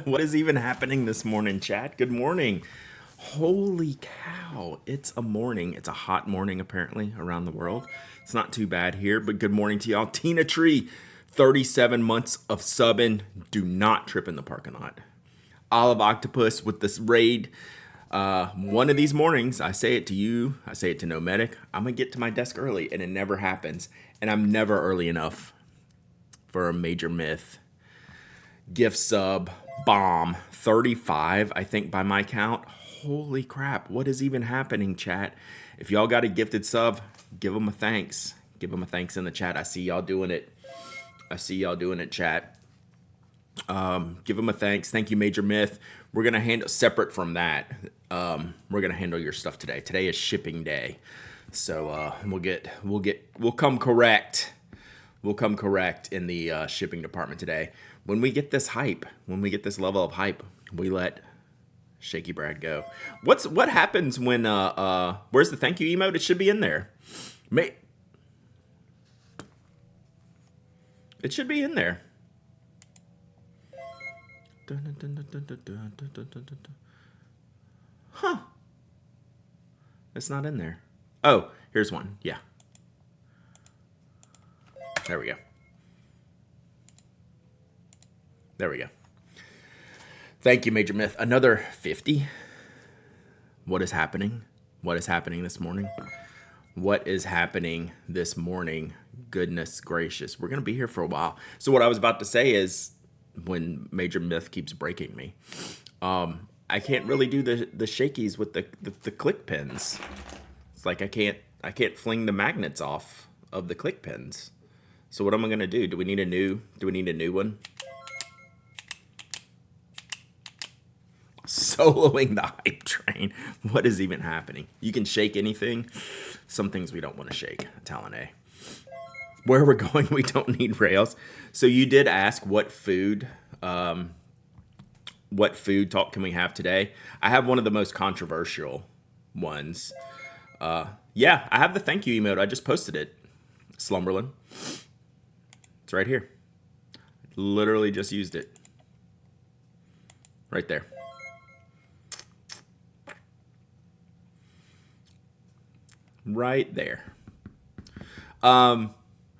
What is even happening this morning, chat? Good morning. Holy cow. It's a morning. It's a hot morning, apparently, around the world. It's not too bad here, but good morning to y'all. Tina Tree, 37 months of subbing. Do not trip in the parking lot. Olive Octopus with this raid. One of these mornings, I say it to you, I say it to No Medic, I'm going to get to my desk early, and it never happens. And I'm never early enough for a major myth. Gift sub, bomb, 35, I think, by my count. Holy crap, what is even happening, chat? If y'all got a gifted sub, give them a thanks. Give them a thanks in the chat. I see y'all doing it. I see y'all doing it, chat. Give them a thanks. Thank you, Major Myth. We're going to handle, separate from that, we're going to handle your stuff today. Today is shipping day. So we'll come correct. We'll come correct in the shipping department today. When we get this hype, when we get this level of hype, we let Shaky Brad go. What happens when where's the thank you emote? It should be in there. It should be in there. Huh. It's not in there. Oh, here's one. Yeah. There we go. There we go. Thank you, Major Myth. Another 50. What is happening? What is happening this morning? What is happening this morning? Goodness gracious. We're going to be here for a while. So what I was about to say is, when Major Myth keeps breaking me, I can't really do the shakies with the click pins. It's like I can't fling the magnets off of the click pins. So what am I going to do? Do we need a new one? Soloing the hype train. What is even happening? You can shake anything. Some things we don't want to shake. Talon A. Where we're going, we don't need rails. So you did ask what food talk can we have today? I have one of the most controversial ones. Yeah, I have the thank you emote. I just posted it. Slumberland. It's right here. Literally just used it. Right there. Right there.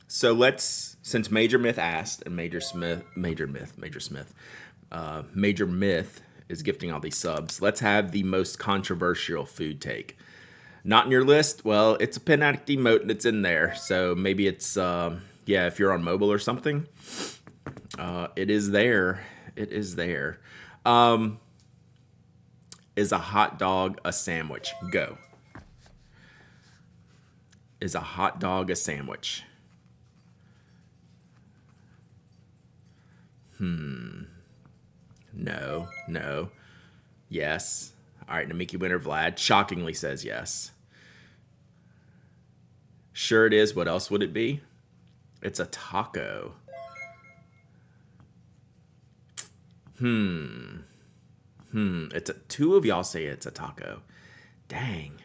So let's, since Major Myth asked, and Major Myth is gifting all these subs, let's have the most controversial food take. Not in your list? Well, it's a pin addict emote and it's in there. So maybe it's, yeah, if you're on mobile or something, it is there. It is there. Is a hot dog a sandwich? Go. Is a hot dog a sandwich? No. Yes. All right, Namiki Winter Vlad shockingly says yes. Sure it is. What else would it be? It's a taco. It's two of y'all say it's a taco. Dang.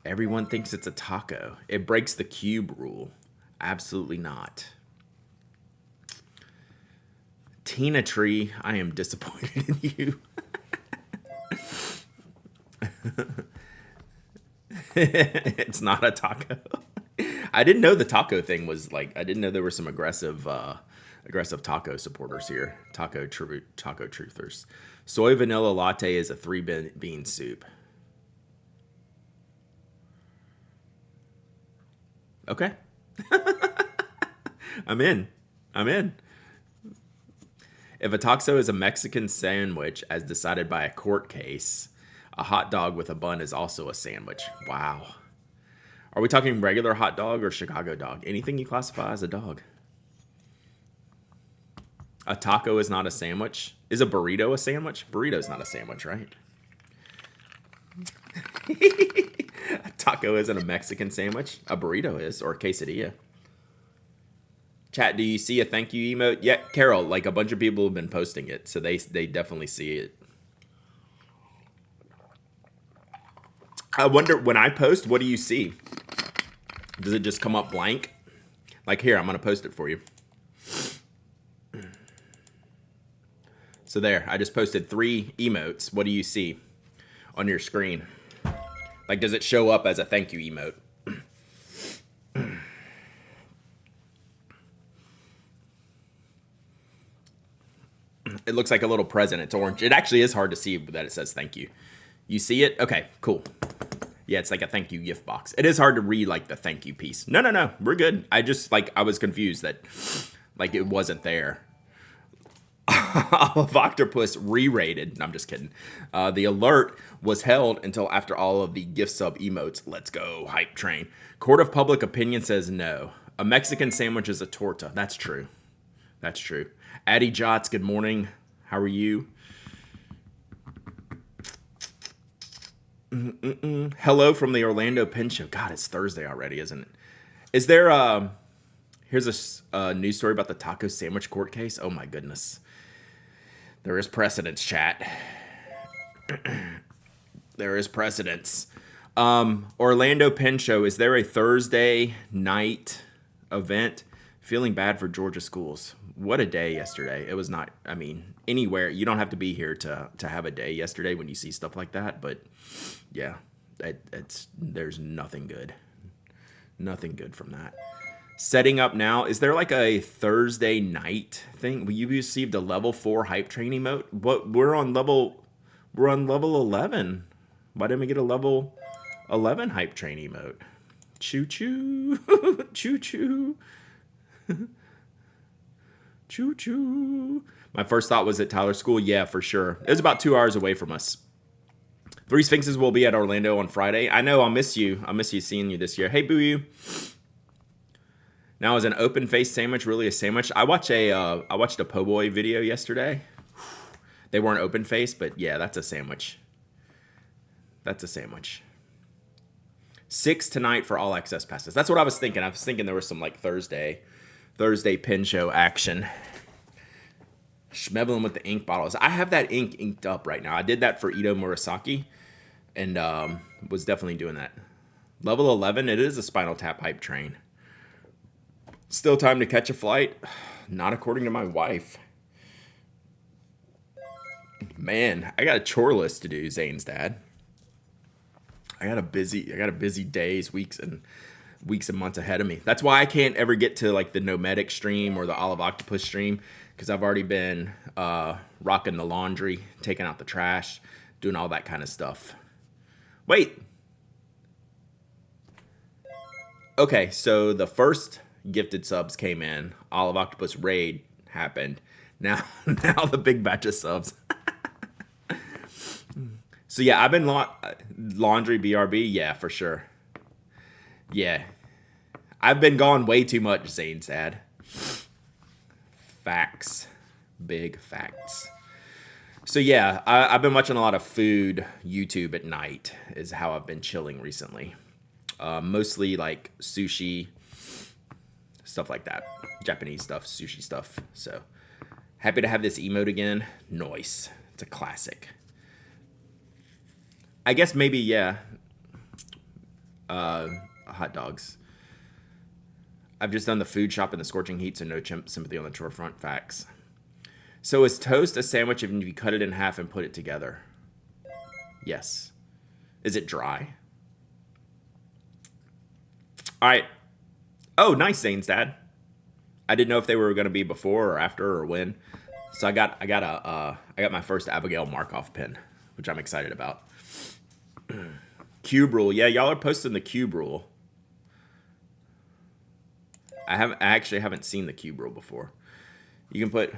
Everyone thinks it's a taco. It breaks the cube rule. Absolutely not. Tina Tree, I am disappointed in you. It's not a taco. I didn't know the taco thing was like, I didn't know there were some aggressive taco supporters here. Taco truthers. Soy vanilla latte is a 3-bean soup. Okay. I'm in. If a taco is a Mexican sandwich as decided by a court case, a hot dog with a bun is also a sandwich. Wow. Are we talking regular hot dog or Chicago dog? Anything you classify as a dog. A taco is not a sandwich. Is a burrito a sandwich? Burrito's not a sandwich, right? A taco isn't a Mexican sandwich. A burrito is, or a quesadilla. Chat, do you see a thank you emote? Yeah, Carol, like a bunch of people have been posting it, so they definitely see it. I wonder, when I post, what do you see? Does it just come up blank? Like here, I'm going to post it for you. So there, I just posted 3 emotes. What do you see on your screen? Like, does it show up as a thank you emote? It looks like a little present. It's orange. It actually is hard to see that it says thank you. You see it? Okay, cool. Yeah, it's like a thank you gift box. It is hard to read like the thank you piece. No. We're good. I just I was confused that like it wasn't there. Olive Octopus re-rated. No, I'm just kidding. The alert was held until after all of the gift sub emotes. Let's go, hype train. Court of public opinion says no. A Mexican sandwich is a torta. That's true. That's true. Addie Jots, good morning. How are you? Hello from the Orlando Pen Show. God, it's Thursday already, isn't it? Is there here's a news story about the taco sandwich court case. Oh my goodness. There is precedence, chat. There is precedence. Orlando Pen Show, is there a Thursday night event? Feeling bad for Georgia schools. What a day yesterday. It was not, I mean, anywhere. You don't have to be here to have a day yesterday when you see stuff like that. But yeah, there's nothing good. Nothing good from that. Setting up now. Is there like a Thursday night thing? Well, you received a level 4 hype train emote. What we're on level 11. Why didn't we get a level 11 hype train emote? Choo choo. Choo choo. Choo choo. My first thought was at Tyler School. Yeah, for sure. It was about 2 hours away from us. 3 Sphinxes will be at Orlando on Friday. I know, I'll miss you. I'll miss you seeing you this year. Hey, Boo You. Now, is an open face sandwich really a sandwich? I watched a po' boy video yesterday. They weren't open face, but yeah, that's a sandwich. That's a sandwich. 6 tonight for all access passes. That's what I was thinking. I was thinking there was some like Thursday pen show action. Schmeveling with the ink bottles. I have that ink inked up right now. I did that for Ito Murasaki and was definitely doing that. Level 11, it is a Spinal Tap hype train. Still time to catch a flight? Not according to my wife. Man, I got a chore list to do, Zane's dad. I got a busy days, weeks and months ahead of me. That's why I can't ever get to like the Nomadic stream or the Olive Octopus stream, because I've already been rocking the laundry, taking out the trash, doing all that kind of stuff. Wait. Okay, so the first gifted subs came in. Olive Octopus raid happened. Now the big batch of subs. So yeah, I've been laundry BRB. Yeah, for sure. Yeah, I've been gone way too much. Zane's dad. Facts, big facts. So yeah, I've been watching a lot of food YouTube at night. Is how I've been chilling recently. Mostly like sushi, stuff like that. Japanese stuff, sushi stuff. So happy to have this emote again. Nice. It's a classic. I guess maybe, yeah. Hot dogs. I've just done the food shop in the scorching heat, so no chimp sympathy on the chore front. Facts. So is toast a sandwich if you cut it in half and put it together? Yes. Is it dry? All right. Oh, nice, Zane's dad. I didn't know if they were going to be before or after or when. So I got my first Abigail Markov pen, which I'm excited about. Cube rule. Yeah, y'all are posting the cube rule. I actually haven't seen the cube rule before. You can put.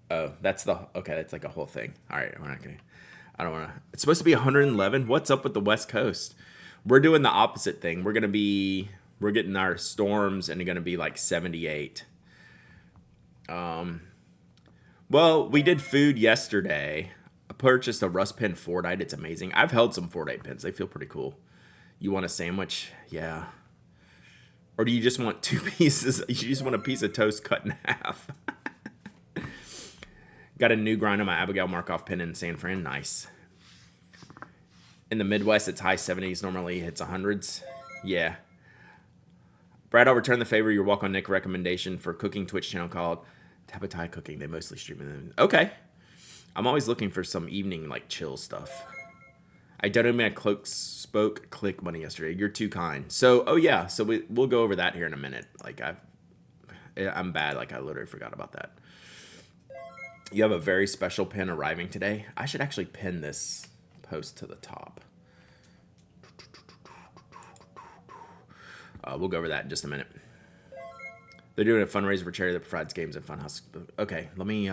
Oh, that's like a whole thing. All right, we're not gonna. I don't want to. It's supposed to be 111. What's up with the West Coast? We're doing the opposite thing. We're getting our storms and it's gonna be like 78. Well, we did food yesterday. I purchased a Rust Pen Fordite. It's amazing. I've held some Fordite pens. They feel pretty cool. You want a sandwich? Yeah. Or do you just want 2 pieces? You just want a piece of toast cut in half. Got a new grind on my Abigail Markov pen in San Fran. Nice. In the Midwest, it's high 70s. Normally, it's 100s. Yeah. Brad, I'll return the favor. Your Walk on Nick recommendation for cooking Twitch channel called Tapatai cooking. They mostly stream them. Okay. I'm always looking for some evening, like, chill stuff. I donated my spoke click money yesterday. You're too kind. So, oh yeah. So we'll go over that here in a minute. Like, I'm bad. Like, I literally forgot about that. You have a very special pin arriving today. I should actually pin this post to the top. We'll go over that in just a minute. They're doing a fundraiser for charity that provides games and funhouse. Okay, let me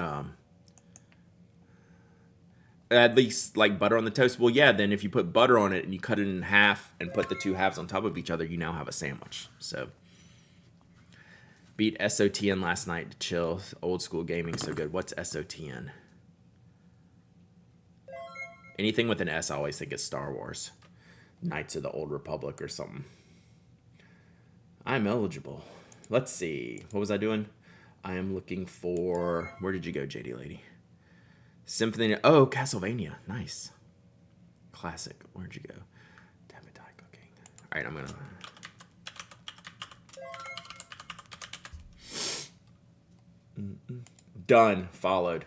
at least like butter on the toast. Well, yeah, then if you put butter on it and you cut it in half and put the two halves on top of each other, you now have a sandwich. So beat SOTN last night to chill. Old school gaming, so good. What's SOTN? Anything with an S, I always think is Star Wars. Knights of the Old Republic or something. I'm eligible. Let's see. What was I doing? I am looking for... Where did you go, JD Lady? Symphony... Oh, Castlevania. Nice. Classic. Where'd you go? Tapatai cooking. All right, I'm going to... Done. Followed.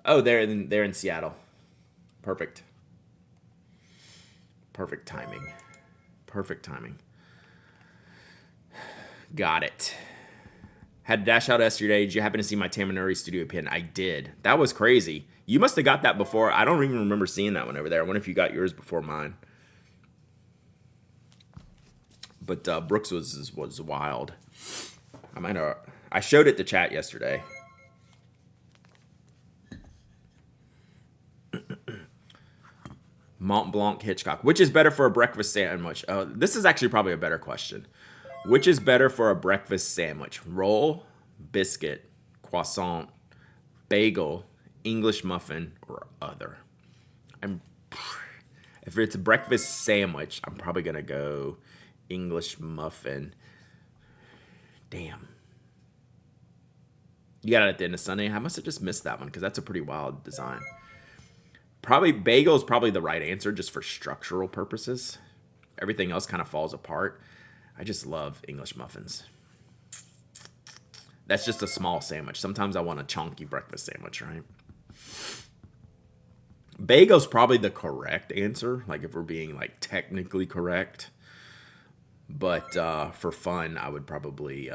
Oh, they're in Seattle. Perfect. Perfect timing. Perfect timing. Got it. Had to dash out yesterday. Did you happen to see my Tamanuri Studio pin? I did. That was crazy. You must have got that before. I don't even remember seeing that one over there. I wonder if you got yours before mine. But Brooks was wild. I showed it to chat yesterday. Mont Blanc Hitchcock. Which is better for a breakfast sandwich? This is actually probably a better question. Which is better for a breakfast sandwich? Roll, biscuit, croissant, bagel, English muffin, or other? If it's a breakfast sandwich, I'm probably going to go English muffin. Damn. You got it at the end of Sunday. I must have just missed that one because that's a pretty wild design. Probably bagel is probably the right answer just for structural purposes. Everything else kind of falls apart. I just love English muffins. That's just a small sandwich. Sometimes I want a chunky breakfast sandwich, right? Bagel's probably the correct answer, like if we're being like technically correct. But for fun, I would probably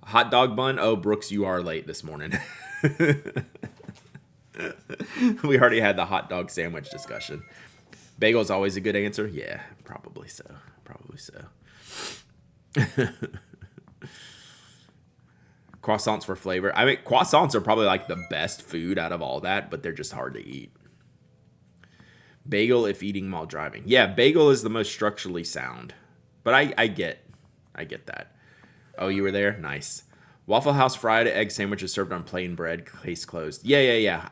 hot dog bun. Oh, Brooks, you are late this morning. We already had the hot dog sandwich discussion. Bagel is always a good answer. Yeah, probably so. Probably so. Croissants for flavor. I mean, croissants are probably like the best food out of all that, but they're just hard to eat. Bagel if eating while driving. Yeah, bagel is the most structurally sound. But I get that. Oh, you were there? Nice. Waffle House fried egg sandwiches served on plain bread, case closed. Yeah.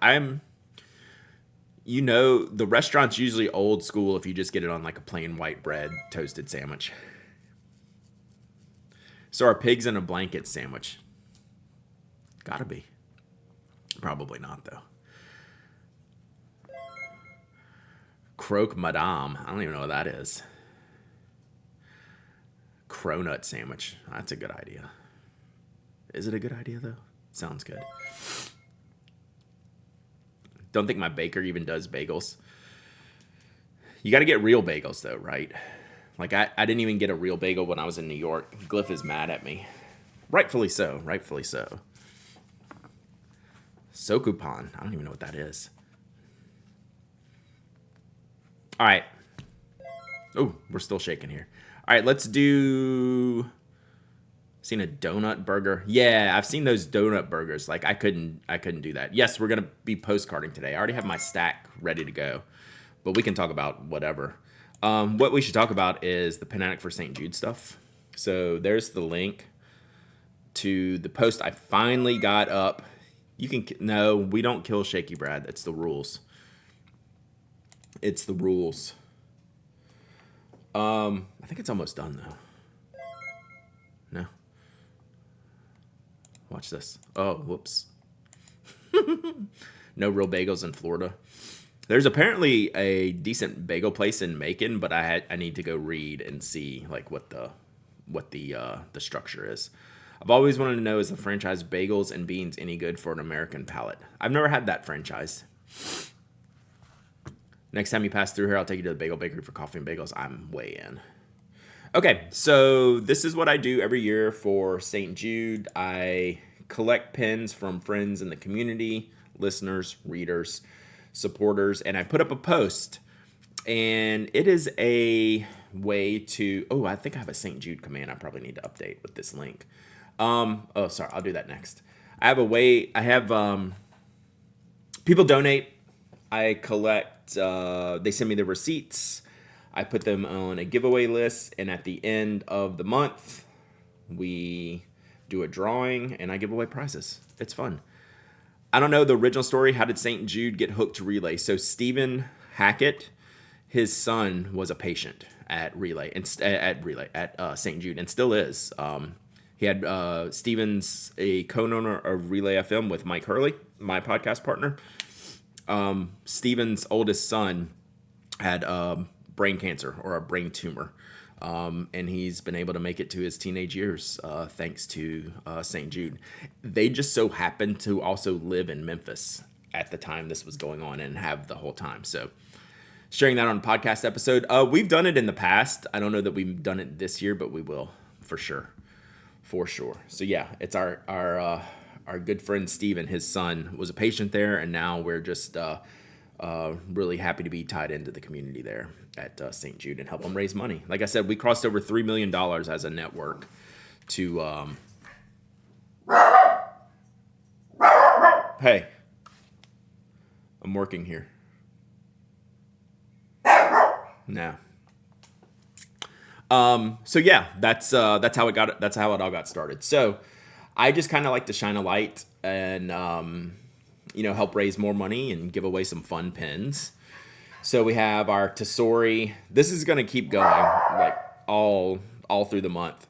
The restaurant's usually old school if you just get it on like a plain white bread toasted sandwich. So are pigs in a blanket sandwich? Gotta be. Probably not, though. Croque Madame. I don't even know what that is. Cronut sandwich. That's a good idea. Is it a good idea, though? Sounds good. Don't think my baker even does bagels. You got to get real bagels, though, right? Like, I didn't even get a real bagel when I was in New York. Glyph is mad at me. Rightfully so. Rightfully so. Sokupan. I don't even know what that is. All right. Oh, we're still shaking here. All right, let's do... Seen a donut burger? Yeah, I've seen those donut burgers. Like, I couldn't do that. Yes, we're going to be postcarding today. I already have my stack ready to go. But we can talk about whatever. What we should talk about is the Panatic for St. Jude stuff. So there's the link to the post I finally got up. No, we don't kill Shaky Brad. That's the rules. It's the rules. I think it's almost done, though. No. Watch this. Oh, whoops. No real bagels in Florida. There's apparently a decent bagel place in Macon, but I need to go read and see like what the structure is. I've always wanted to know, is the franchise Bagels and Beans any good for an American palate? I've never had that franchise. Next time you pass through here, I'll take you to the Bagel Bakery for coffee and bagels. I'm way in. Okay, so this is what I do every year for St. Jude. I collect pins from friends in the community, listeners, readers, supporters, and I put up a post. And it is a way to... Oh, I think I have a St. Jude command I probably need to update with this link. Sorry, I'll do that next. I have a way... people donate. I collect... they send me the receipts. I put them on a giveaway list, and at the end of the month, we do a drawing, and I give away prizes. It's fun. I don't know the original story. How did St. Jude get hooked to Relay? So Stephen Hackett, his son, was a patient at St. Jude, and still is. He had Stephen's a co-owner of Relay FM with Mike Hurley, my podcast partner. Stephen's oldest son had brain cancer or a brain tumor. And he's been able to make it to his teenage years thanks to St. Jude. They just so happened to also live in Memphis at the time this was going on and have the whole time. So sharing that on a podcast episode. We've done it in the past. I don't know that we've done it this year, but we will for sure. For sure. So yeah, it's our good friend Steven. His son was a patient there, and now we're just really happy to be tied into the community there at St. Jude and help them raise money. Like I said, we crossed over $3 million as a network to... Hey, I'm working here. No. So yeah, that's how it got. That's how it all got started. So I just kind of like to shine a light and help raise more money and give away some fun pins. So we have our Tesori. This is gonna keep going like all through the month.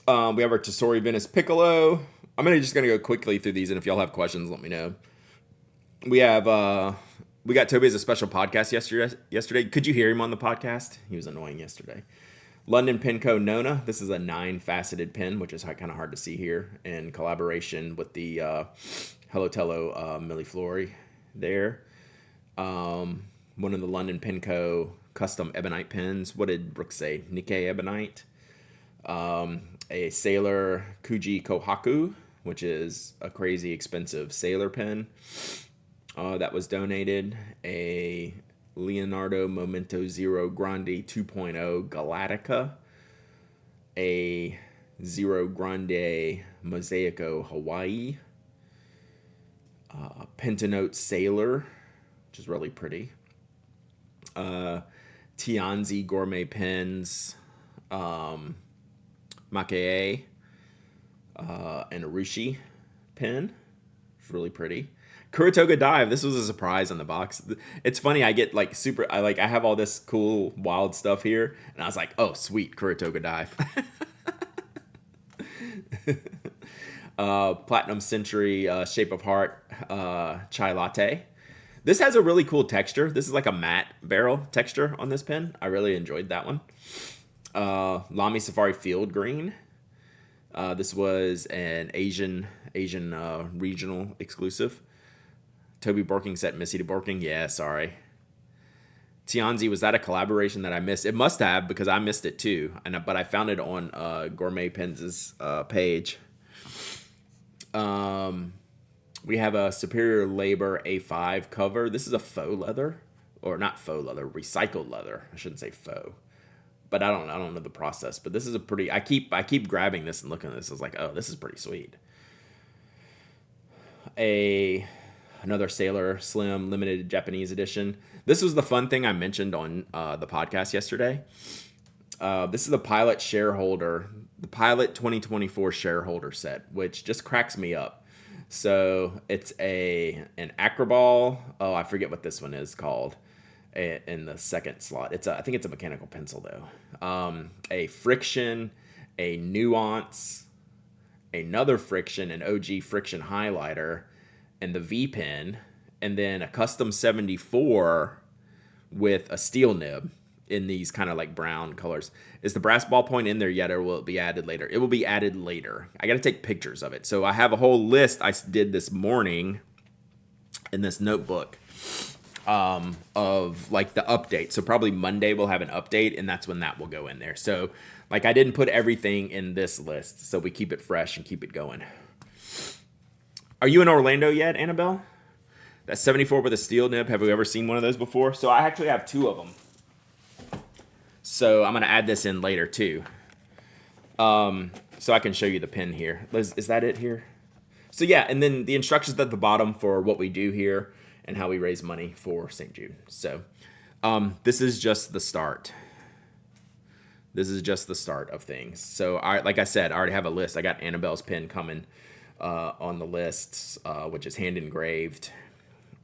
We have our Tesori Venice Piccolo. I'm just gonna go quickly through these, and if y'all have questions, let me know. We have we got Toby as a special podcast yesterday. Could you hear him on the podcast? He was annoying yesterday. London Pinco Nona. This is a 9-faceted pin, which is kind of hard to see here, in collaboration with the Hello Tello Milliflori there. One of the London Pinco custom ebonite pins. What did Brooke say? Nikkei ebonite. A Sailor Kuji Kohaku, which is a crazy expensive sailor pin. That was donated. A Leonardo Momento Zero Grande 2.0 Galactica. A Zero Grande Mosaico Hawaii. Pentanote Sailor, which is really pretty. Tianzi Gourmet Pens. Makee. And a Rushi pen. It's really pretty. Kuratoga Dive. This was a surprise on the box. It's funny. I get I have all this cool wild stuff here, and I was like, oh sweet, Kuratoga Dive. Platinum Century Shape of Heart Chai Latte. This has a really cool texture. This is like a matte barrel texture on this pen. I really enjoyed that one. Lamy Safari Field Green. This was an Asian regional exclusive. Toby Borking set Missy to Borking. Yeah, sorry. Tianzi, was that a collaboration that I missed? It must have, because I missed it too. But I found it on Gourmet Pens' page. We have a Superior Labor A5 cover. This is a faux leather, or not faux leather, recycled leather. I shouldn't say faux, but I don't know the process. But this is a pretty. I keep grabbing this and looking at this. I was like, oh, this is pretty sweet. Another Sailor Slim limited Japanese edition. This was the fun thing I mentioned on the podcast yesterday. This is the Pilot 2024 shareholder set, which just cracks me up. So it's an Acroball. Oh, I forget what this one is called in the second slot. I think it's a mechanical pencil though. A Friction, a Nuance, another Friction, an OG Friction highlighter, and the V pen, and then a custom 74 with a steel nib. in these kind of like brown colors. Is the brass ballpoint in there yet, or will it be added later? It will be added later. I got to take pictures of it. So I have a whole list I did this morning in this notebook of like the update. So probably Monday we'll have an update, and that's when that will go in there. So like I didn't put everything in this list, so we keep it fresh and keep it going. Are you in Orlando yet, Annabelle? That 74 with a steel nib. Have we ever seen one of those before? So I actually have 2 of them. So I'm going to add this in later too. So I can show you the pin here. Is that it here? So yeah, and then the instructions at the bottom for what we do here and how we raise money for St. Jude. So this is just the start. This is just the start of things. So like I said, I already have a list. I got Annabelle's pin coming on the list, which is hand engraved.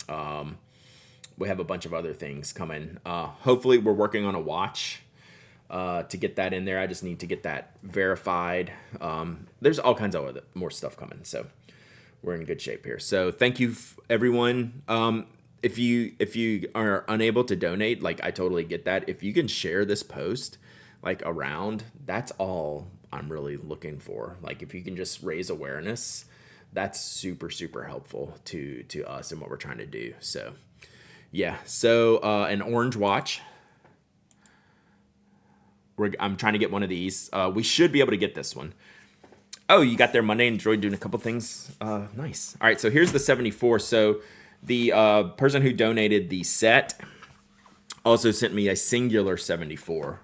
We have a bunch of other things coming. Hopefully we're working on a watch to get that in there. I just need to get that verified. There's all kinds of more stuff coming. So we're in good shape here. So thank you, everyone. If you are unable to donate, like I totally get that. If you can share this post like around, that's all I'm really looking for. Like if you can just raise awareness, that's super, super helpful to us and what we're trying to do. So yeah, so an orange watch. I'm trying to get one of these. We should be able to get this one. Oh, you got there Monday and enjoyed doing a couple things. Nice. All right, so here's the 74. So the person who donated the set also sent me a singular 74.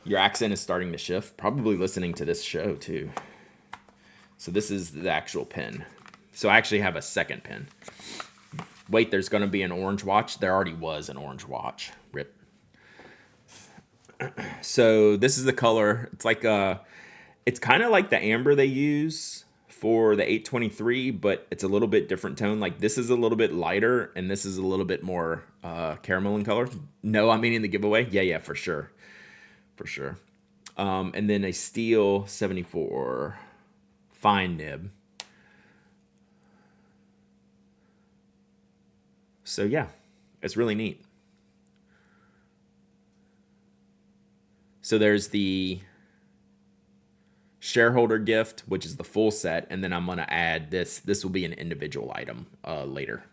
Your accent is starting to shift. Probably listening to this show too. So this is the actual pin. So I actually have a second pin. Wait, there's going to be an orange watch. There already was an orange watch. Rip. So this is the color. It's like it's kind of like the amber they use for the 823, but it's a little bit different tone. Like this is a little bit lighter, and this is a little bit more caramel in color. No, I'm meaning the giveaway. Yeah, for sure. For sure. And then a steel 74 fine nib. So yeah, it's really neat. So there's the shareholder gift, which is the full set, and then I'm going to add this. This will be an individual item later,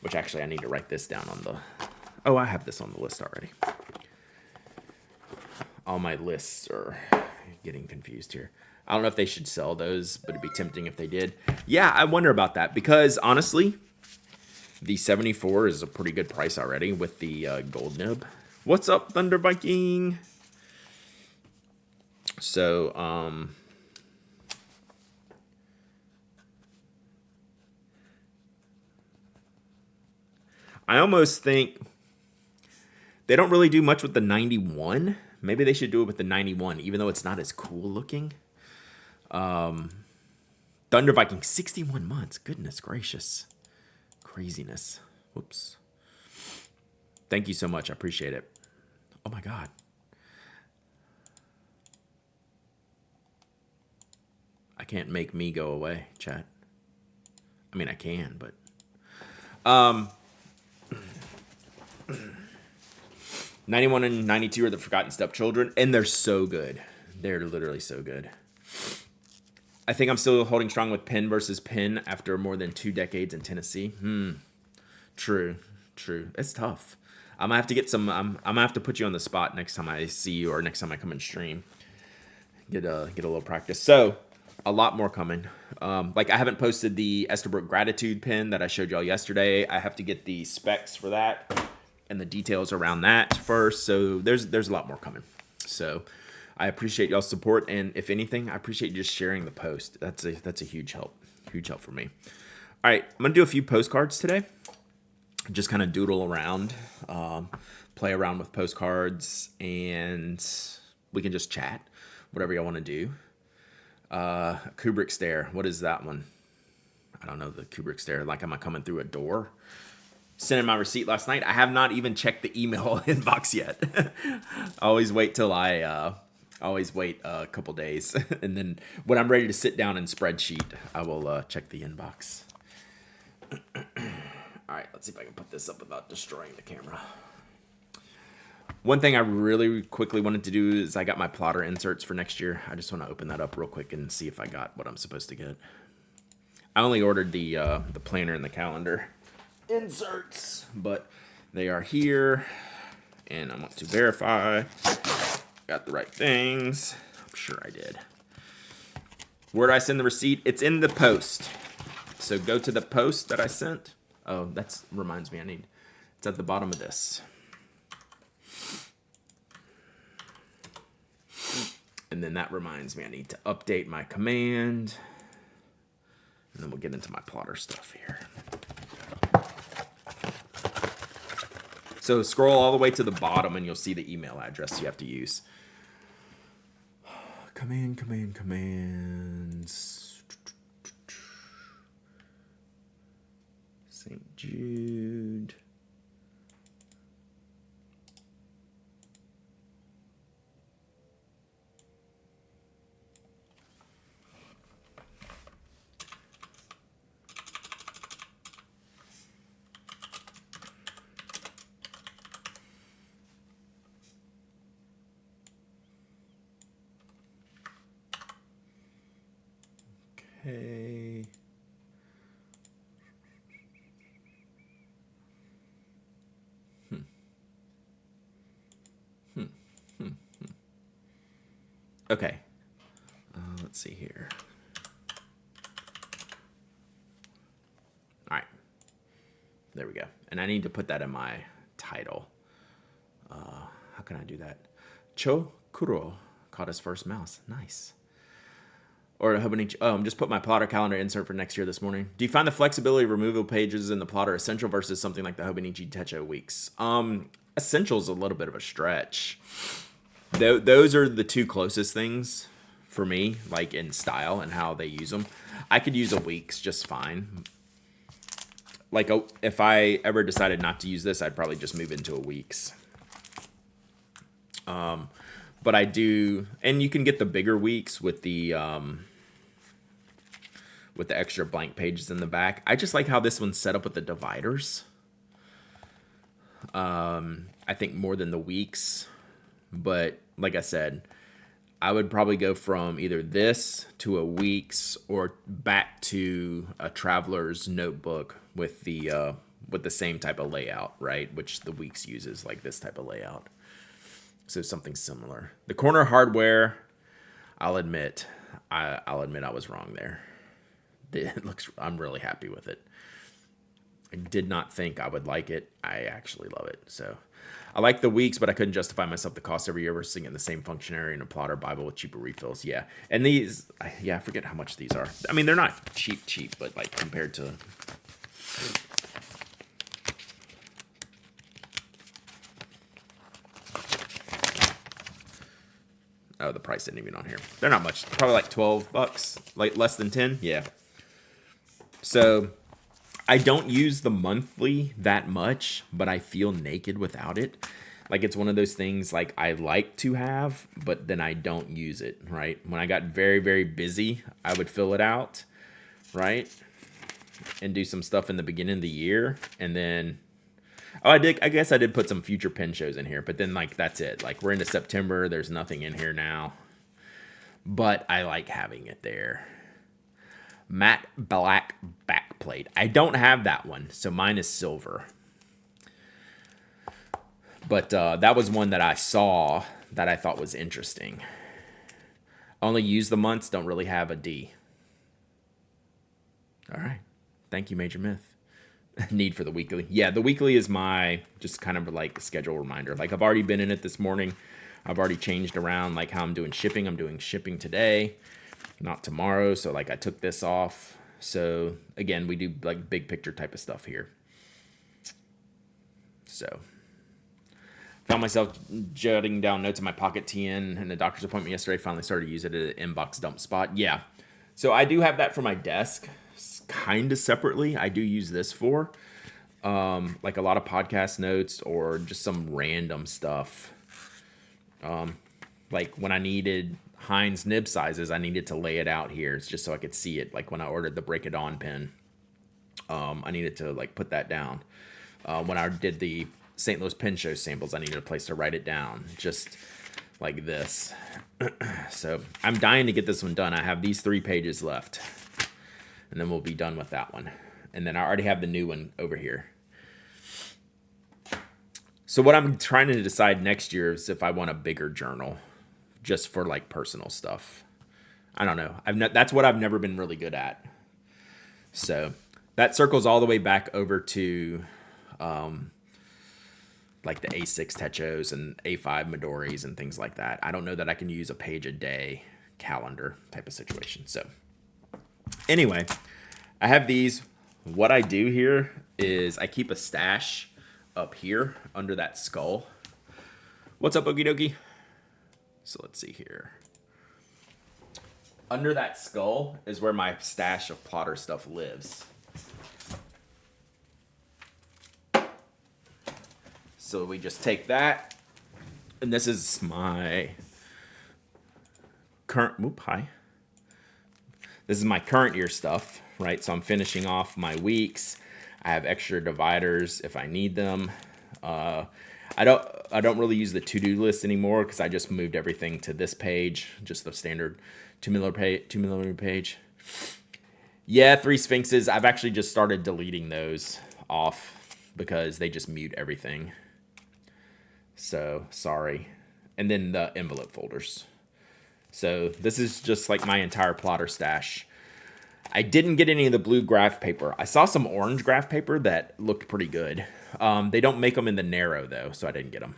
which actually I need to write this down on the... Oh, I have this on the list already. All my lists are getting confused here. I don't know if they should sell those, but it'd be tempting if they did. Yeah, I wonder about that because honestly, the 74 is a pretty good price already with the gold nib. What's up, Thunder Viking? So, I almost think they don't really do much with the 91. Maybe they should do it with the 91, even though it's not as cool looking. Thunder Viking, 61 months. Goodness gracious. Craziness. Whoops. Thank you so much. I appreciate it. Oh my God. I can't make me go away, chat. I mean, I can, but... 91 and 92 are the Forgotten Stepchildren, and they're so good. They're literally so good. I think I'm still holding strong with Penn versus Penn after more than 2 decades in Tennessee. True. It's tough. I'm gonna have to get some. I'm gonna have to put you on the spot next time I see you or next time I come and stream. Get a little practice. So a lot more coming. Like I haven't posted the Esterbrook Gratitude pin that I showed y'all yesterday. I have to get the specs for that and the details around that first. So there's a lot more coming. So I appreciate y'all's support, and if anything, I appreciate you just sharing the post. That's a huge help for me. All right, I'm gonna do a few postcards today. Just kind of doodle around, play around with postcards, and we can just chat, whatever y'all want to do. Kubrick stare. What is that one? I don't know the Kubrick stare. Like, am I coming through a door? Sent in my receipt last night. I have not even checked the email inbox yet. I always wait till a couple days, and then when I'm ready to sit down and spreadsheet, I will check the inbox. All right, let's see if I can put this up without destroying the camera. One thing I really quickly wanted to do is I got my plotter inserts for next year. I just want to open that up real quick and see if I got what I'm supposed to get. I only ordered the planner and the calendar inserts, but they are here, and I want to verify got the right things. I'm sure I did. Where did I send the receipt? It's in the post. So go to the post that I sent. Oh, that reminds me. It's at the bottom of this. And then that reminds me I need to update my command. And then we'll get into my plotter stuff here. So scroll all the way to the bottom and you'll see the email address you have to use. Commands. St. Jude. Okay. Okay. Let's see here. All right. There we go. And I need to put that in my title. How can I do that? Cho Kuro caught his first mouse. Nice. Or just put my plotter calendar insert for next year this morning. Do you find the flexibility of removable pages in the plotter essential versus something like the Hobonichi Techo weeks? Essential is a little bit of a stretch. Those are the two closest things for me, like in style and how they use them. I could use a weeks just fine. Like if I ever decided not to use this, I'd probably just move into a weeks. But I do, and you can get the bigger weeks with the extra blank pages in the back. I just like how this one's set up with the dividers. I think more than the weeks, but like I said, I would probably go from either this to a weeks or back to a traveler's notebook with the same type of layout, right? Which the weeks uses, like this type of layout. So something similar. The corner hardware, I'll admit I was wrong there. I'm really happy with it. I did not think I would like it. I actually love it. So I like the weeks, but I couldn't justify myself the cost every year versus getting the same functionality in a plotter Bible with cheaper refills. Yeah. And these, I forget how much these are. I mean, they're not cheap, but like compared to... Oh, the price isn't even on here. They're not much. Probably like $12, like less than 10. Yeah. So I don't use the monthly that much, but I feel naked without it. Like it's one of those things like I like to have, but then I don't use it, right? When I got very, very busy, I would fill it out, right? And do some stuff in the beginning of the year. And then, I guess I did put some future pen shows in here, but then like that's it. Like we're into September, there's nothing in here now. But I like having it there. Matte black backplate. I don't have that one, so mine is silver. But that was one that I saw that I thought was interesting. Only use the months, don't really have a D. All right. Thank you, Major Myth. Need for the weekly. Yeah, the weekly is my just kind of like schedule reminder. Like I've already been in it this morning. I've already changed around like how I'm doing shipping. I'm doing shipping today, not tomorrow. So like I took this off. So again, we do like big picture type of stuff here. So found myself jotting down notes in my Pocket TN and the doctor's appointment yesterday. Finally started to use it at an inbox dump spot. Yeah. So I do have that for my desk. Kind of separately. I do use this for like a lot of podcast notes or just some random stuff. Like when I needed Heinz nib sizes, I needed to lay it out here. It's just so I could see it. Like when I ordered the Break It On pen, I needed to like put that down. When I did the St. Louis Pen Show samples. I needed a place to write it down, just like this. So I'm dying to get this one done. I have these 3 pages left, and then we'll be done with that one. And then I already have the new one over here. So what I'm trying to decide next year is if I want a bigger journal, just for like personal stuff. I don't know. That's what I've never been really good at. So that circles all the way back over to like the A6 Techos and A5 Midoris and things like that. I don't know that I can use a page a day calendar type of situation. So anyway, I have these. What I do here is I keep a stash up here under that skull. What's up, Okie dokie? So let's see here. Under that skull is where my stash of plotter stuff lives. So we just take that, and this is my current, This is my current year stuff, right? So I'm finishing off my weeks. I have extra dividers if I need them. I don't really use the to-do list anymore because I just moved everything to this page, just the standard 2mm page. Yeah, 3 Sphinxes. I've actually just started deleting those off because they just mute everything. So sorry. And then the envelope folders. So this is just like my entire plotter stash. I didn't get any of the blue graph paper. I saw some orange graph paper that looked pretty good. They don't make them in the narrow though, so I didn't get them.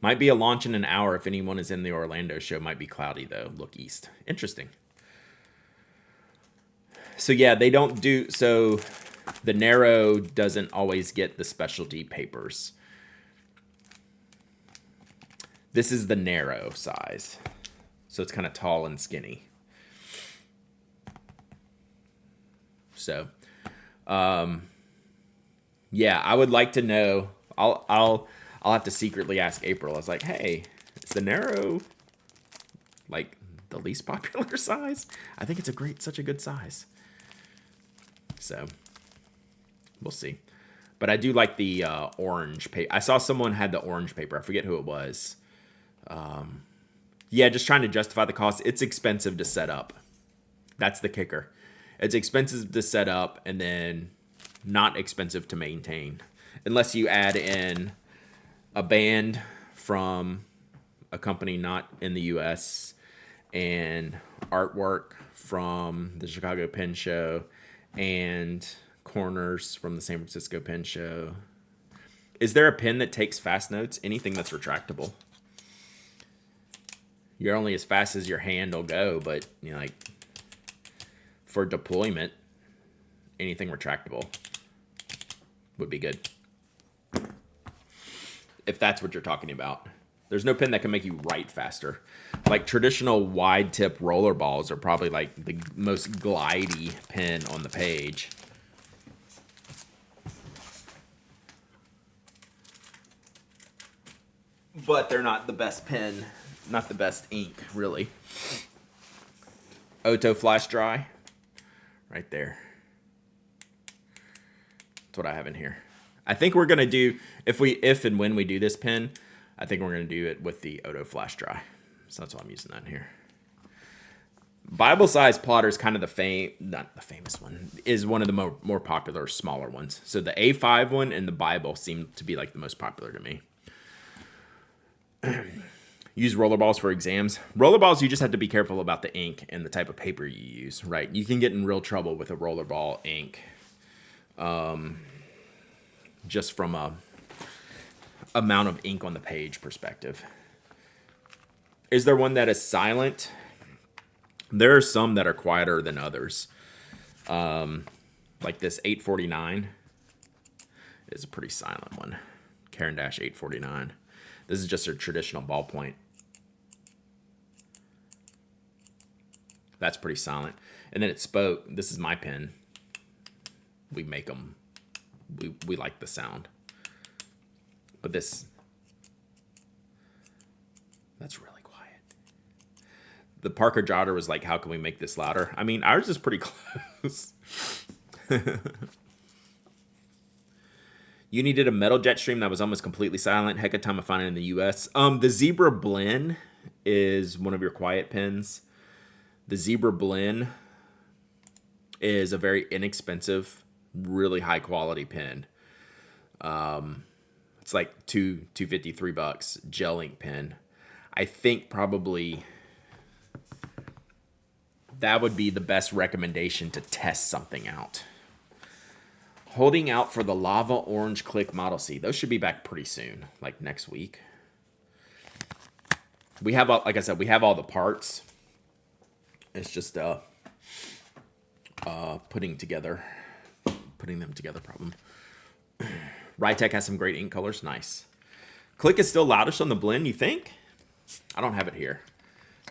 Might be a launch in an hour if anyone is in the Orlando show. Might be cloudy though. Look east. Interesting. So yeah, they don't do, so the narrow doesn't always get the specialty papers. This is the narrow size. So it's kind of tall and skinny. So, yeah, I would like to know. I'll have to secretly ask April. I was like, hey, is the narrow like the least popular size? I think it's such a good size. So we'll see. But I do like the orange paper. I saw someone had the orange paper. I forget who it was. Yeah, just trying to justify the cost. It's expensive to set up. That's the kicker. It's expensive to set up and then not expensive to maintain. Unless you add in a band from a company not in the US and artwork from the Chicago Pen Show and corners from the San Francisco Pen Show. Is there a pen that takes fast notes? Anything that's retractable. You're only as fast as your hand will go, but you know, like for deployment, anything retractable would be good. If that's what you're talking about. There's no pen that can make you write faster. Like traditional wide tip roller balls are probably like the most glidey pen on the page. But they're not the best pen, not the best ink, really. Auto Flash Dry, right there. That's what I have in here. I think we're gonna do, if and when we do this pen, I think we're gonna do it with the Auto Flash Dry. So that's why I'm using that in here. Bible size plotter is kind of not the famous one, is one of the more popular, smaller ones. So the A5 one and the Bible seem to be like the most popular to me. Use rollerballs for exams. Rollerballs, you just have to be careful about the ink and the type of paper you use, right? You can get in real trouble with a rollerball ink. Just from a amount of ink on the page perspective. Is there one that is silent? There are some that are quieter than others. Like this 849 is a pretty silent one. Caran d'Ache 849. This is just a traditional ballpoint. That's pretty silent. And then it spoke. This is my pen. We make them. We like the sound. But that's really quiet. The Parker Jotter was like, how can we make this louder? I mean, ours is pretty close. You needed a metal jet stream that was almost completely silent. Heck of time of finding it in the US. The Zebra Blend is one of your quiet pins. The Zebra Blend is a very inexpensive, really high quality pin. It's like $253 gel ink pen. I think probably that would be the best recommendation to test something out. Holding out for the Lava Orange Click Model C. Those should be back pretty soon, like next week. We have, like I said, we have all the parts. It's just putting them together problem. Rytech has some great ink colors. Nice. Click is still loudish on the blend, you think? I don't have it here.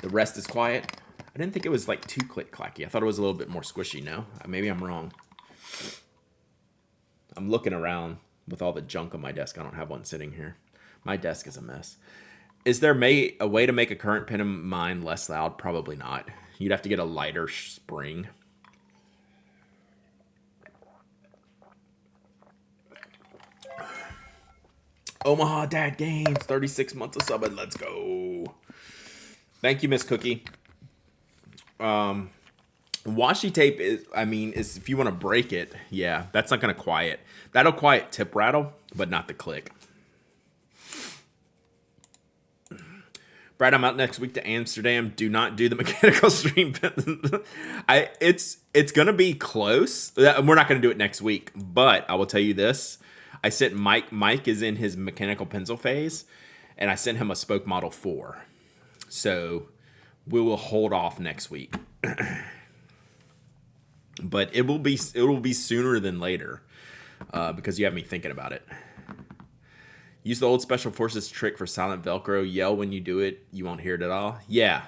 The rest is quiet. I didn't think it was like too click clacky. I thought it was a little bit more squishy, no? Maybe I'm wrong. I'm looking around with all the junk on my desk. I don't have one sitting here. My desk is a mess. Is there a way to make a current pen of mine less loud? Probably not. You'd have to get a lighter spring. Omaha Dad Games, 36 months of subbing. Let's go. Thank you, Miss Cookie. Washi tape is if you want to break it, yeah, that's not going to quiet. That'll quiet tip rattle, but not the click. Brad, I'm out next week to Amsterdam. Do not do the mechanical stream. It's going to be close. We're not going to do it next week, but I will tell you this. I sent Mike. Mike is in his mechanical pencil phase, and I sent him a Spoke Model 4. So we will hold off next week. But it will be sooner than later because you have me thinking about it. Use the old Special Forces trick for silent Velcro. Yell when you do it. You won't hear it at all. Yeah.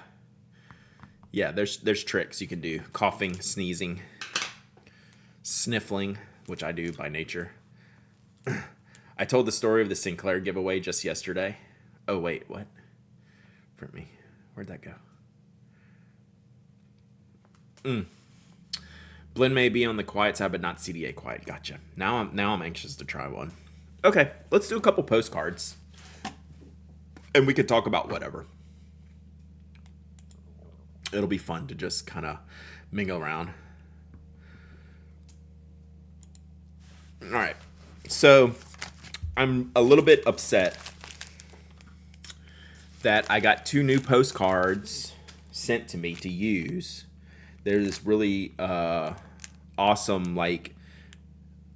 There's tricks you can do. Coughing, sneezing, sniffling, which I do by nature. I told the story of the Sinclair giveaway just yesterday. Oh wait, what? For me, where'd that go? Blend may be on the quiet side, but not CDA quiet. Gotcha. Now I'm anxious to try one. Okay, let's do a couple postcards, and we could talk about whatever. It'll be fun to just kind of mingle around. All right, so I'm a little bit upset that I got 2 new postcards sent to me to use. There's this really awesome, like,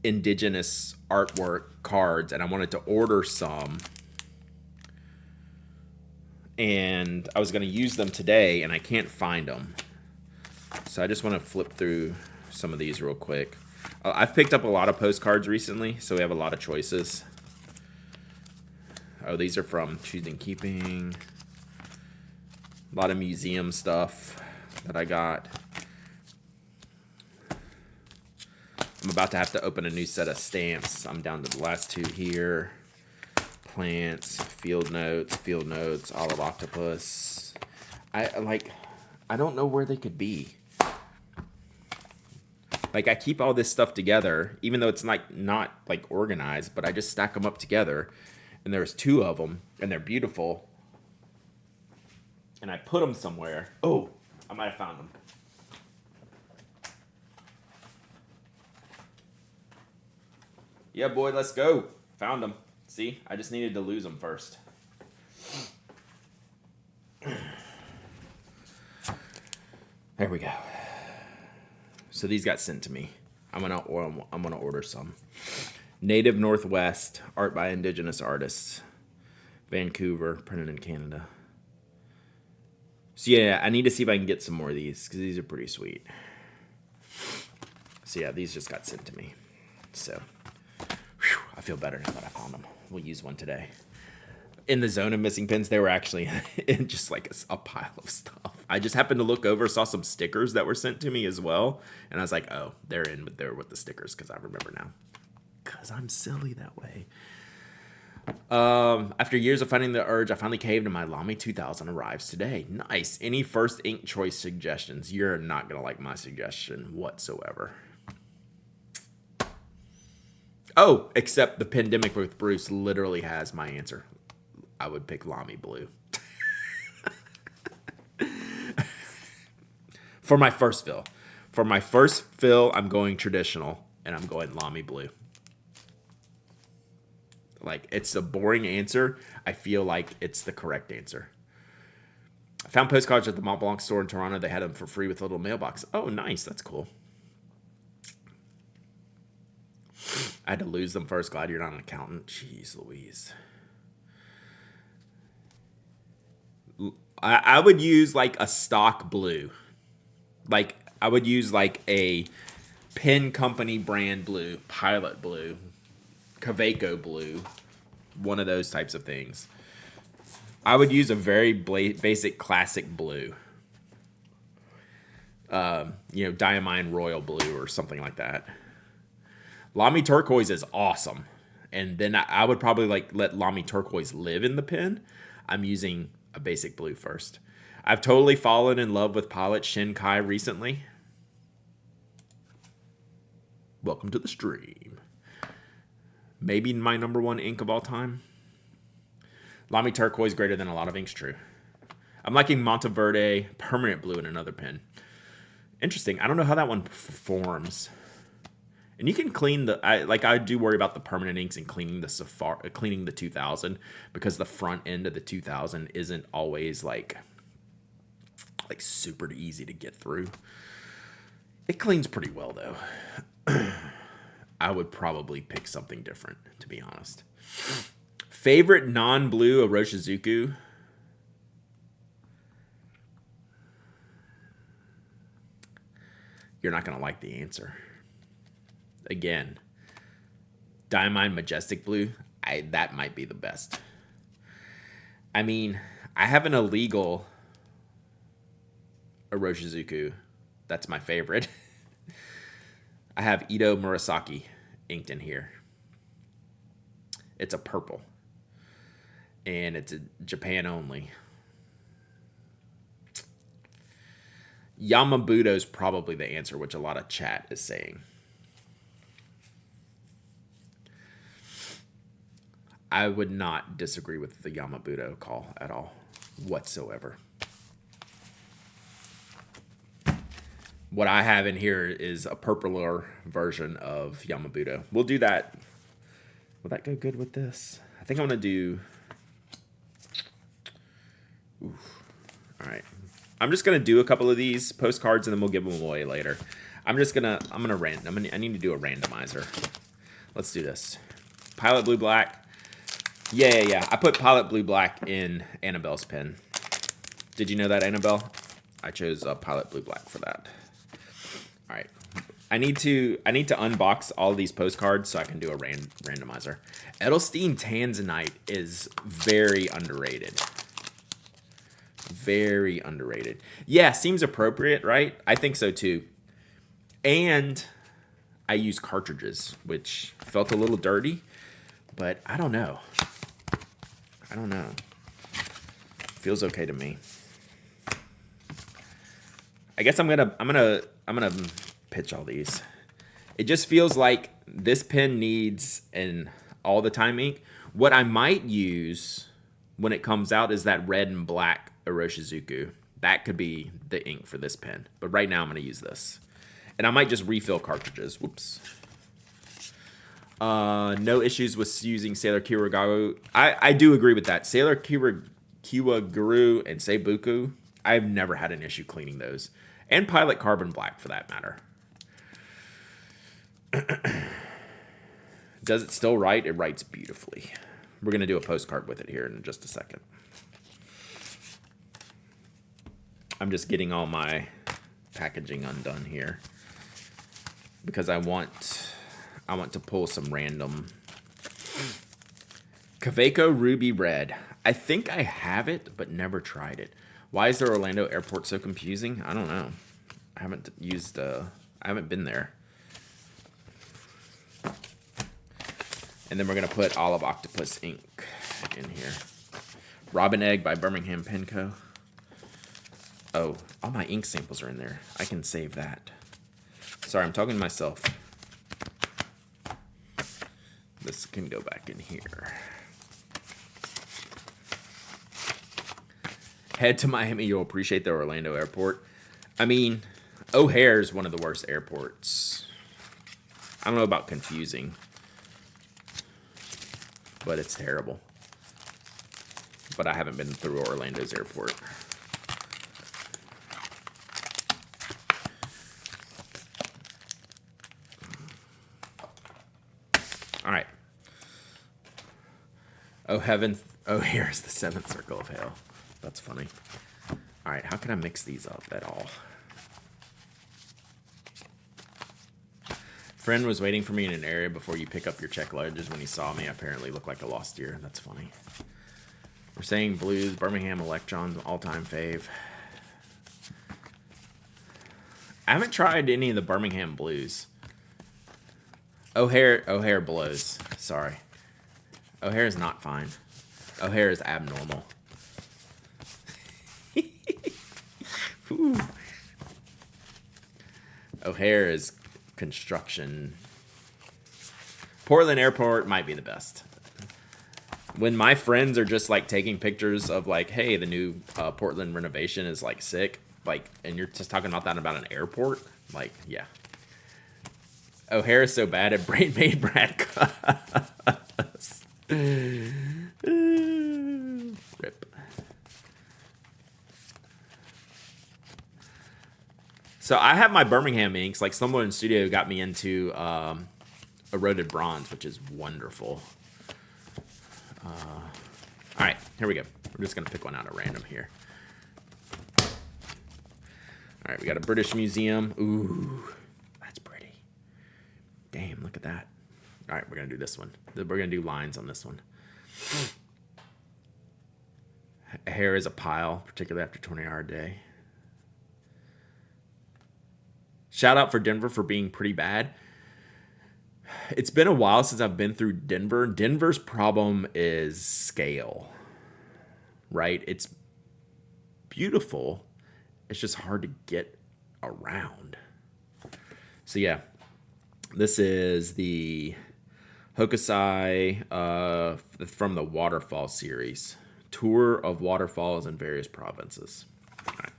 indigenous artwork cards, and I wanted to order some. And I was going to use them today, and I can't find them. So I just want to flip through some of these real quick. I've picked up a lot of postcards recently, so we have a lot of choices. Oh, these are from Choosing Keeping. A lot of museum stuff that I got. I'm about to have to open a new set of stamps. I'm down to the last 2 here. Plants, field notes, olive octopus. I don't know where they could be. Like, I keep all this stuff together, even though it's like not like organized, but I just stack them up together. And there's 2 of them, and they're beautiful. And I put them somewhere. Oh, I might have found them. Yeah, boy, let's go. Found them. See, I just needed to lose them first. There we go. So these got sent to me. I'm gonna order some. Native Northwest, art by indigenous artists. Vancouver, printed in Canada. So yeah, I need to see if I can get some more of these because these are pretty sweet. So yeah, these just got sent to me. So I feel better now that I found them. We'll use one today. In the zone of missing pins, they were actually in just like a pile of stuff. I just happened to look over, saw some stickers that were sent to me as well. And I was like, oh, they're there with the stickers because I remember now. Because I'm silly that way. After years of fighting the urge, I finally caved and my Lamy 2000 arrives today. Nice. Any first ink choice suggestions? You're not going to like my suggestion whatsoever. Oh, except the Pandemic with Bruce literally has my answer. I would pick Lamy Blue. For my first fill. For my first fill, I'm going traditional, and I'm going Lamy Blue. Like, it's a boring answer. I feel like it's the correct answer. I found postcards at the Mont Blanc store in Toronto. They had them for free with a little mailbox. Oh, nice. That's cool. I had to lose them first. Glad you're not an accountant. Jeez Louise. I would use like a stock blue. Like, I would use like a pen company brand blue, Pilot blue, Kaweco blue, one of those types of things. I would use a very basic classic blue. Diamine Royal blue or something like that. Lamy Turquoise is awesome. And then I would probably like let Lamy Turquoise live in the pen. I'm using a basic blue first. I've totally fallen in love with Pilot Shinkai recently. Welcome to the stream. Maybe my number one ink of all time. Lamy Turquoise greater than a lot of inks, true. I'm liking Monteverde Permanent Blue in another pen. Interesting. I don't know how that one performs. And you can clean I do worry about the permanent inks and cleaning the 2000 because the front end of the 2000 isn't always like super easy to get through. It cleans pretty well though. I would probably pick something different, to be honest. Favorite non-blue Oroshizuku? You're not going to like the answer. Again, Diamine Majestic Blue, that might be the best. I mean, I have an illegal Oroshizuku. That's my favorite. I have Ito Murasaki inked in here. It's a purple. And it's a Japan only. Yamabuto's probably the answer, which a lot of chat is saying. I would not disagree with the Yamabuto call at all, whatsoever. What I have in here is a purpler version of Yamabuto. We'll do that. Will that go good with this? I think I'm going to do... Oof. All right. I'm just going to do a couple of these postcards and then we'll give them away later. I need to do a randomizer. Let's do this. Pilot Blue Black. Yeah. I put Pilot Blue Black in Annabelle's pen. Did you know that, Annabelle? I chose Pilot Blue Black for that. All right. I need to unbox all these postcards so I can do a randomizer. Edelstein Tanzanite is very underrated. Very underrated. Yeah, seems appropriate, right? I think so too. And I use cartridges, which felt a little dirty, but I don't know. Feels okay to me. I guess I'm gonna pitch all these. It just feels like this pen needs an all the time ink. What I might use when it comes out is that red and black Oroshizuku. That could be the ink for this pen. But right now I'm going to use this. And I might just refill cartridges. Whoops. No issues with using Sailor Kiwaguru. I do agree with that. Sailor Kiwaguru and Seibuku, I've never had an issue cleaning those. And Pilot Carbon Black for that matter. Does it still write? It writes beautifully. We're going to do a postcard with it here in just a second. I'm just getting all my packaging undone here because I want to pull some random Kaweco Ruby Red. I think I have it, but never tried it. Why is the Orlando airport so confusing? I don't know. I haven't been there. And then we're going to put Olive Octopus ink in here. Robin Egg by Birmingham Pen Co. Oh, all my ink samples are in there. I can save that. Sorry, I'm talking to myself. this can go back in here. Head to Miami. You'll appreciate the Orlando airport. I mean, O'Hare is one of the worst airports. I don't know about confusing, but it's terrible. But I haven't been through Orlando's airport. All right. Oh, heavens. Oh, here's the seventh circle of hell. That's funny. All right, how can I mix these up at all? Friend was waiting for me in an area before you pick up your check luggages. When he saw me, I apparently looked like a lost deer. That's funny. We're saying Blues, Birmingham Electrons, all-time fave. I haven't tried any of the Birmingham Blues. O'Hare blows. Sorry. O'Hare is not fine. O'Hare is abnormal. O'Hare is construction. Portland Airport might be the best. When my friends are just like taking pictures of like, hey, the new Portland renovation is like sick, like, and you're just talking about that about an airport, like, yeah. O'Hare is so bad it made Brad cuss. Rip. So I have my Birmingham inks. Like someone in the studio got me into eroded bronze, which is wonderful. All right, here we go. We're just going to pick one out at random here. All right, we got a British Museum. Ooh, that's pretty. Damn, look at that. All right, we're going to do this one. We're going to do lines on this one. Hair is a pile, particularly after 20-hour day. Shout out for Denver for being pretty bad. It's been a while since I've been through Denver. Denver's problem is scale, right? It's beautiful. It's just hard to get around. So yeah, this is the Hokusai from the Waterfall series. Tour of waterfalls in various provinces. All right.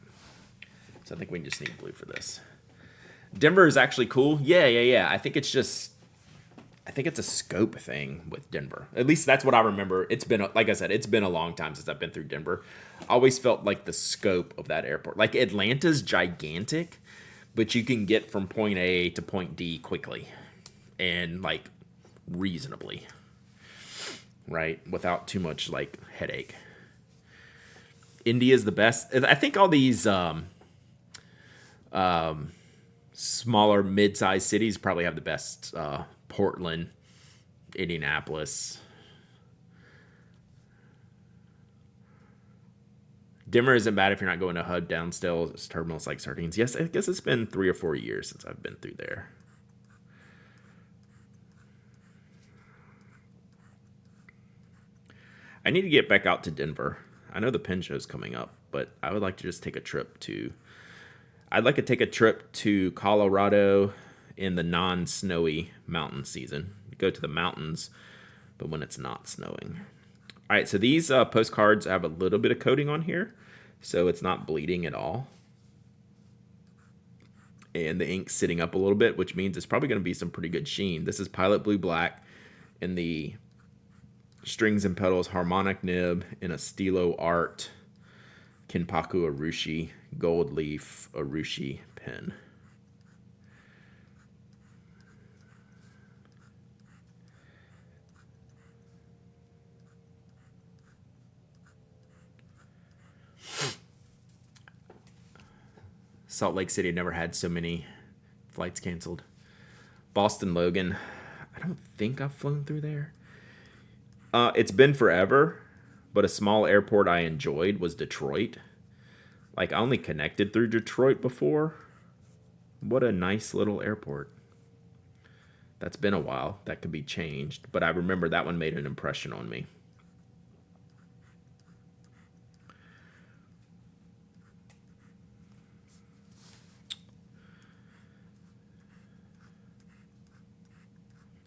So I think we just need blue for this. Denver is actually cool. Yeah. I think it's a scope thing with Denver. At least that's what I remember. It's been, like I said, it's been a long time since I've been through Denver. I always felt like the scope of that airport. Like Atlanta's gigantic, but you can get from point A to point D quickly and like reasonably, right? Without too much like headache. India's the best. I think all these smaller mid-sized cities probably have the best. Portland, Indianapolis. Denver isn't bad if you're not going to HUD downstairs. It's terminals like sardines. Yes, I guess it's been 3 or 4 years since I've been through there. I need to get back out to Denver. I know the pen show's coming up, but I would like to just take a trip to... I'd like to take a trip to Colorado in the non-snowy mountain season. Go to the mountains, but when it's not snowing. All right, so these postcards have a little bit of coating on here, so it's not bleeding at all. And the ink's sitting up a little bit, which means it's probably going to be some pretty good sheen. This is Pilot Blue Black in the strings and pedals harmonic nib in a Stilo Art Kinpaku Urushi gold leaf Urushi pen. Salt Lake City never had so many flights canceled. Boston Logan, I don't think I've flown through there. It's been forever, but a small airport I enjoyed was Detroit. Like, I only connected through Detroit before. What a nice little airport. That's been a while. That could be changed, but I remember that one made an impression on me.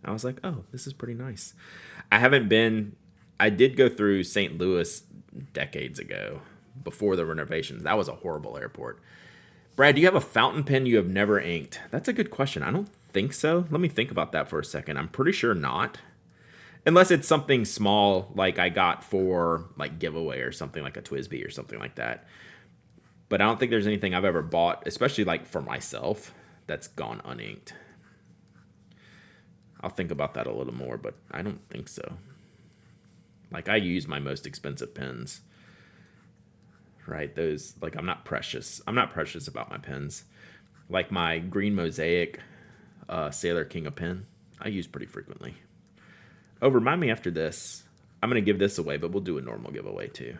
I was like, oh, this is pretty nice. I haven't been, I did go through St. Louis decades ago before the renovations. That was a horrible airport. Brad, do you have a fountain pen you have never inked? That's a good question. I don't think so. Let me think about that for a second. I'm pretty sure not. Unless it's something small like I got for like giveaway or something like a Twisby or something like that. But I don't think there's anything I've ever bought, especially like for myself, that's gone uninked. I'll think about that a little more, but I don't think so. Like I use my most expensive pens. Right? Those like I'm not precious. I'm not precious about my pens. Like my green mosaic Sailor King of pen, I use pretty frequently. Oh, remind me after this. I'm gonna give this away, but we'll do a normal giveaway too.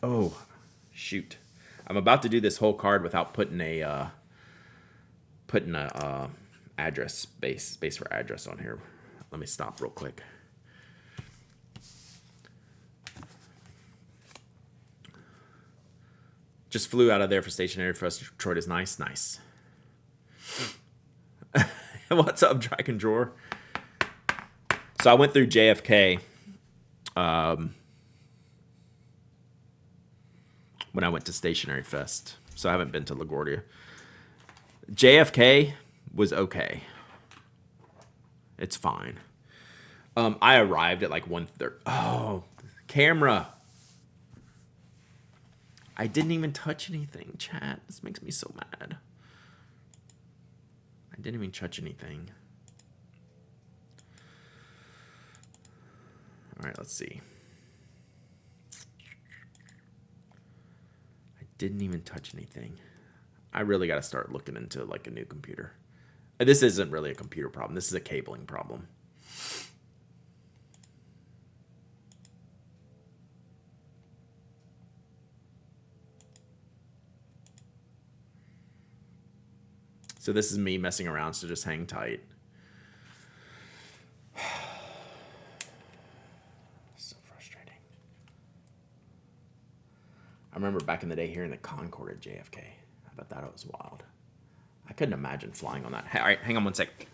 Oh, shoot! I'm about to do this whole card without putting a address space for address on here. Let me stop real quick. Just flew out of there for stationary for us. Detroit is nice. Nice. What's up, Dragon Drawer? So I went through JFK when I went to Stationery Fest. So I haven't been to LaGuardia. JFK was okay. It's fine. I arrived at like 1:30. Oh, camera. I didn't even touch anything, chat. This makes me so mad. I didn't even touch anything. All right, let's see. I didn't even touch anything. I really got to start looking into like a new computer. This isn't really a computer problem. This is a cabling problem. So this is me messing around, so just hang tight. So frustrating. I remember back in the day hearing the Concorde at JFK. I bet that was wild. I couldn't imagine flying on that. All right, hang on one sec.